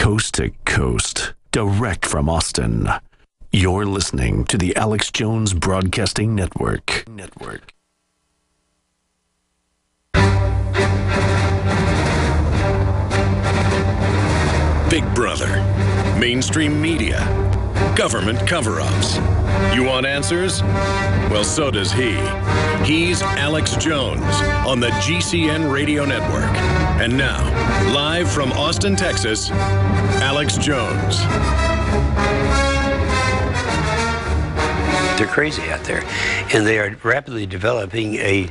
coast to coast, direct from Austin. You're listening to the Alex Jones Broadcasting Network. Big Brother, mainstream media, government cover-ups. You want answers? Well, so does he. He's Alex Jones on the GCN Radio Network. And now, live from Austin, Texas, Alex Jones. They're crazy out there, and they are rapidly developing a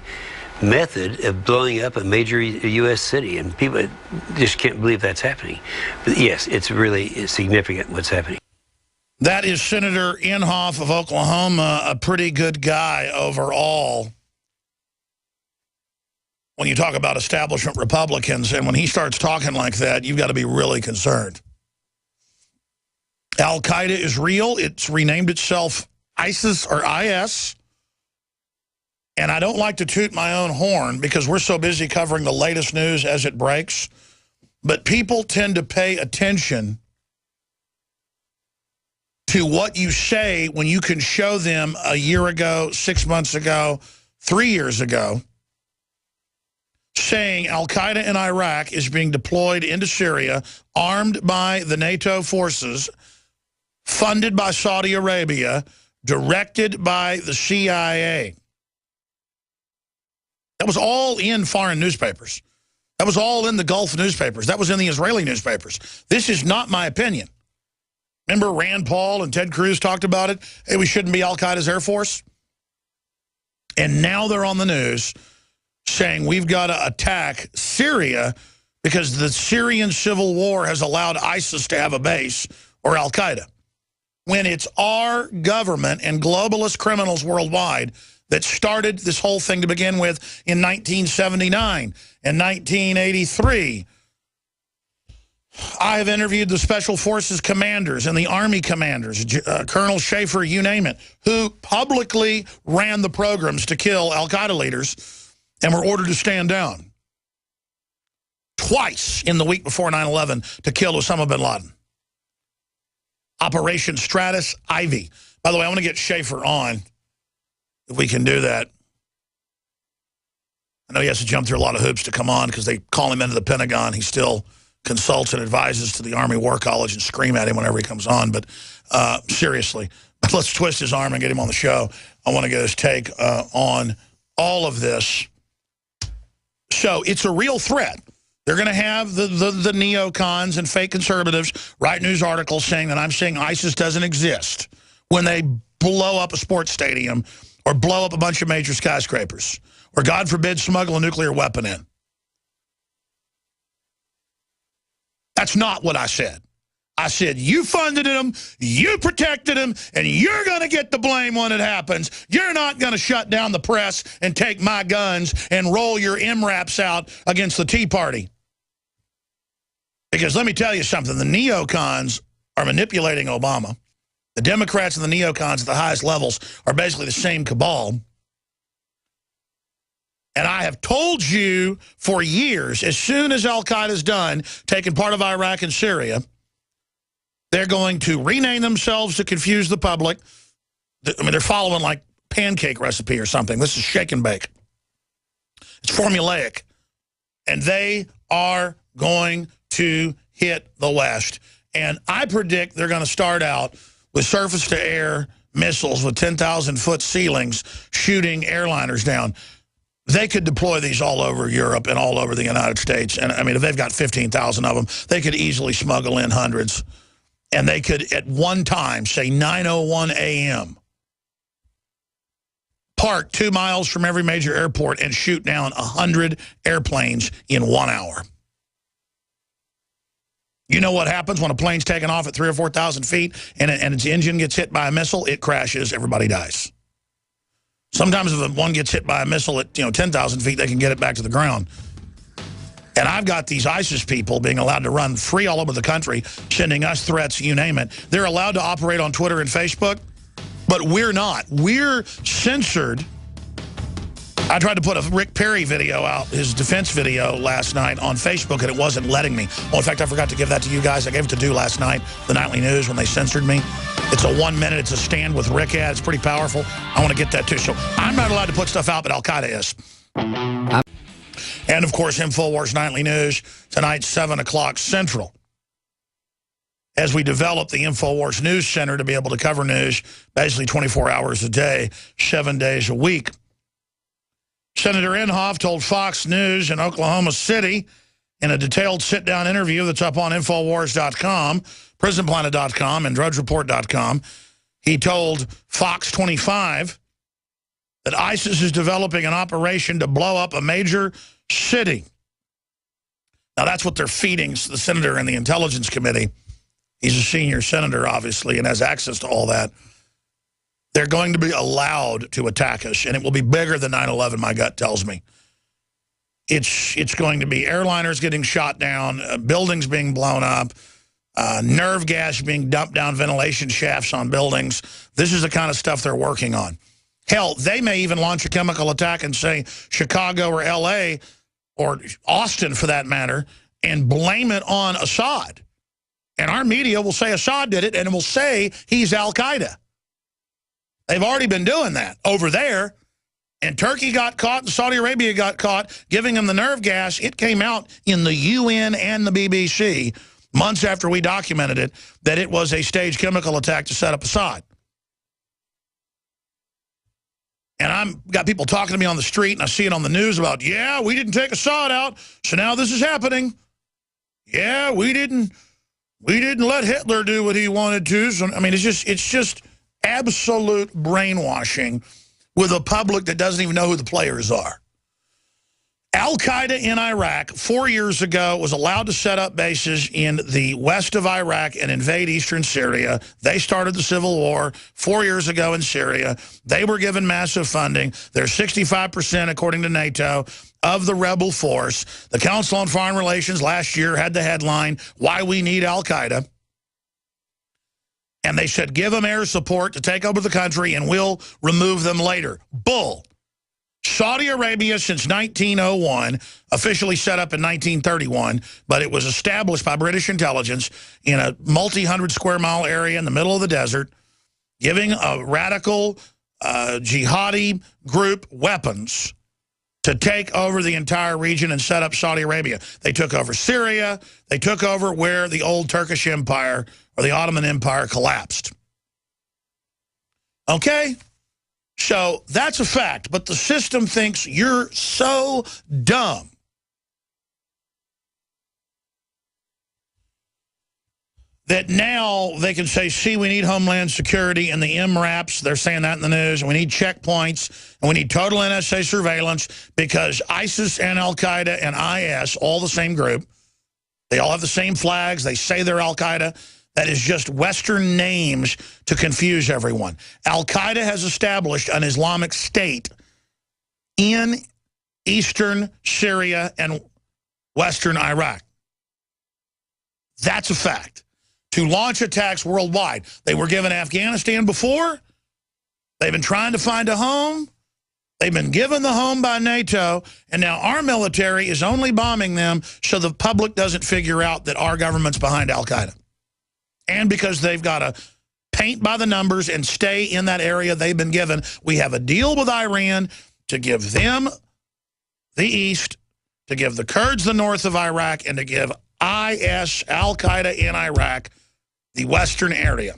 method of blowing up a major U.S. city, and people just can't believe that's happening. But yes, it's really significant what's happening. That is Senator Inhofe of Oklahoma, a pretty good guy overall when you talk about establishment Republicans, and when he starts talking like that, you've got to be really concerned. Al-Qaeda is real. It's renamed itself ISIS or IS. And I don't like to toot my own horn because we're so busy covering the latest news as it breaks. But people tend to pay attention to what you say when you can show them a year ago, 6 months ago, 3 years ago, saying Al-Qaeda in Iraq is being deployed into Syria, armed by the NATO forces, funded by Saudi Arabia, directed by the CIA. That was all in foreign newspapers. That was all in the Gulf newspapers. That was in the Israeli newspapers. This is not my opinion. Remember Rand Paul and Ted Cruz talked about it? Hey, we shouldn't be Al-Qaeda's Air Force. And now they're on the news saying we've got to attack Syria because the Syrian civil war has allowed ISIS to have a base, or Al-Qaeda. When it's our government and globalist criminals worldwide that started this whole thing to begin with in 1979 and 1983. I have interviewed the Special Forces commanders and the Army commanders, Colonel Schaefer, you name it, who publicly ran the programs to kill Al-Qaeda leaders and were ordered to stand down. Twice in the week before 9/11 to kill Osama bin Laden. Operation Stratus Ivy. By the way, I want to get Schaefer on, if we can do that. I know he has to jump through a lot of hoops to come on because they call him into the Pentagon. He still consults and advises to the Army War College and scream at him whenever he comes on. But seriously, let's twist his arm and get him on the show. I want to get his take on all of this. So it's a real threat. They're going to have the neocons and fake conservatives write news articles saying that I'm saying ISIS doesn't exist when they blow up a sports stadium or blow up a bunch of major skyscrapers or, God forbid, smuggle a nuclear weapon in. That's not what I said. I said, you funded them, you protected them, and you're going to get the blame when it happens. You're not going to shut down the press and take my guns and roll your MRAPs out against the Tea Party. Because let me tell you something, the neocons are manipulating Obama. The Democrats and the neocons at the highest levels are basically the same cabal. And I have told you for years, as soon as Al-Qaeda's done taking part of Iraq and Syria, they're going to rename themselves to confuse the public. I mean, they're following like pancake recipe or something. This is shake and bake. It's formulaic. And they are going to hit the West. And I predict they're going to start out with surface-to-air missiles with 10,000-foot ceilings shooting airliners down. They could deploy these all over Europe and all over the United States. And, I mean, if they've got 15,000 of them, they could easily smuggle in hundreds. And they could, at one time, say 9:01 a.m., park 2 miles from every major airport and shoot down 100 airplanes in 1 hour. You know what happens when a plane's taken off at 3,000 or 4,000 feet and its engine gets hit by a missile? It crashes. Everybody dies. Sometimes if one gets hit by a missile at 10,000 feet, they can get it back to the ground. And I've got these ISIS people being allowed to run free all over the country, sending us threats, you name it. They're allowed to operate on Twitter and Facebook, but we're not. We're censored. I tried to put a Rick Perry video out, his defense video, last night on Facebook, and it wasn't letting me. Well, in fact, I forgot to give that to you guys. I gave it to Do last night, the Nightly News, when they censored me. It's a 1 minute. It's a stand with Rick ad. It's pretty powerful. I want to get that, too. So I'm not allowed to put stuff out, but Al-Qaeda is. And, of course, InfoWars Nightly News, tonight, 7 o'clock Central. As we develop the InfoWars News Center to be able to cover news basically 24 hours a day, 7 days a week. Senator Inhofe told Fox News in Oklahoma City in a detailed sit-down interview that's up on Infowars.com, PrisonPlanet.com, and DrudgeReport.com, he told Fox 25 that ISIS is developing an operation to blow up a major city. Now, that's what they're feeding the senator and the Intelligence Committee. He's a senior senator, obviously, and has access to all that. They're going to be allowed to attack us, and it will be bigger than 9/11, my gut tells me. It's going to be airliners getting shot down, buildings being blown up, nerve gas being dumped down ventilation shafts on buildings. This is the kind of stuff they're working on. Hell, they may even launch a chemical attack in, say, Chicago or L.A. or Austin, for that matter, and blame it on Assad. And our media will say Assad did it, and it will say he's Al-Qaeda. They've already been doing that over there. And Turkey got caught and Saudi Arabia got caught giving them the nerve gas. It came out in the UN and the BBC months after we documented it that it was a staged chemical attack to set up Assad. And I've got people talking to me on the street, and I see it on the news about, yeah, we didn't take Assad out, so now this is happening. Yeah, we didn't let Hitler do what he wanted to. So, I mean, it's just absolute brainwashing with a public that doesn't even know who the players are. Al-Qaeda in Iraq 4 years ago was allowed to set up bases in the west of Iraq and invade eastern Syria. They started the civil war 4 years ago in Syria. They were given massive funding. They're 65%, according to NATO, of the rebel force. The Council on Foreign Relations last year had the headline, "Why We Need Al-Qaeda." And they said, give them air support to take over the country and we'll remove them later. Bull. Saudi Arabia since 1901, officially set up in 1931, but it was established by British intelligence in a multi-hundred square mile area in the middle of the desert, giving a radical jihadi group weapons to take over the entire region and set up Saudi Arabia. They took over Syria. They took over where the old Turkish Empire or the Ottoman Empire collapsed. Okay? So that's a fact, but the system thinks you're so dumb. That now they can say, see, we need Homeland Security and the MRAPs. They're saying that in the news. And we need checkpoints. And we need total NSA surveillance because ISIS and Al-Qaeda and IS, all the same group. They all have the same flags. They say they're Al-Qaeda. That is just Western names to confuse everyone. Al-Qaeda has established an Islamic State in eastern Syria and western Iraq. That's a fact. To launch attacks worldwide. They were given Afghanistan before. They've been trying to find a home. They've been given the home by NATO, and now our military is only bombing them so the public doesn't figure out that our government's behind Al-Qaeda. And because they've got to paint by the numbers and stay in that area they've been given. We have a deal with Iran to give them the east, to give the Kurds the north of Iraq, and to give IS, Al-Qaeda in Iraq, the western area.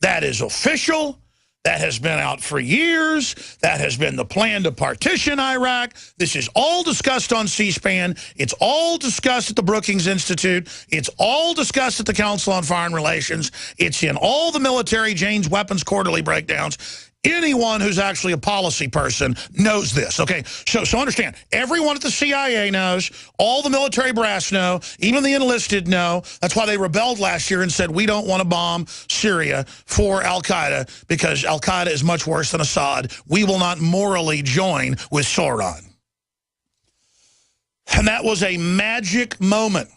That is official. That has been out for years. That has been the plan to partition Iraq. This is all discussed on C-SPAN. It's all discussed at the Brookings Institute. It's all discussed at the Council on Foreign Relations. It's in all the military Jane's Weapons quarterly breakdowns. Anyone who's actually a policy person knows this, okay? So understand, everyone at the CIA knows, all the military brass know, even the enlisted know. That's why they rebelled last year and said, we don't want to bomb Syria for Al-Qaeda because Al-Qaeda is much worse than Assad. We will not morally join with Sauron. And that was a magic moment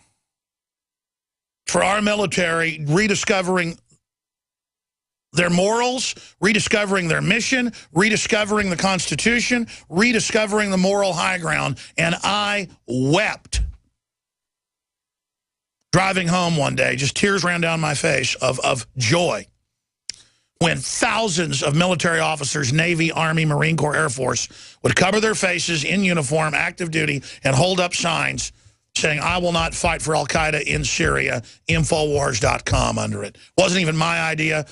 for our military rediscovering their morals, rediscovering their mission, rediscovering the Constitution, rediscovering the moral high ground. And I wept. Driving home one day, just tears ran down my face of joy when thousands of military officers, Navy, Army, Marine Corps, Air Force, would cover their faces in uniform, active duty, and hold up signs saying, "I will not fight for al-Qaeda in Syria," Infowars.com under it. Wasn't even my idea.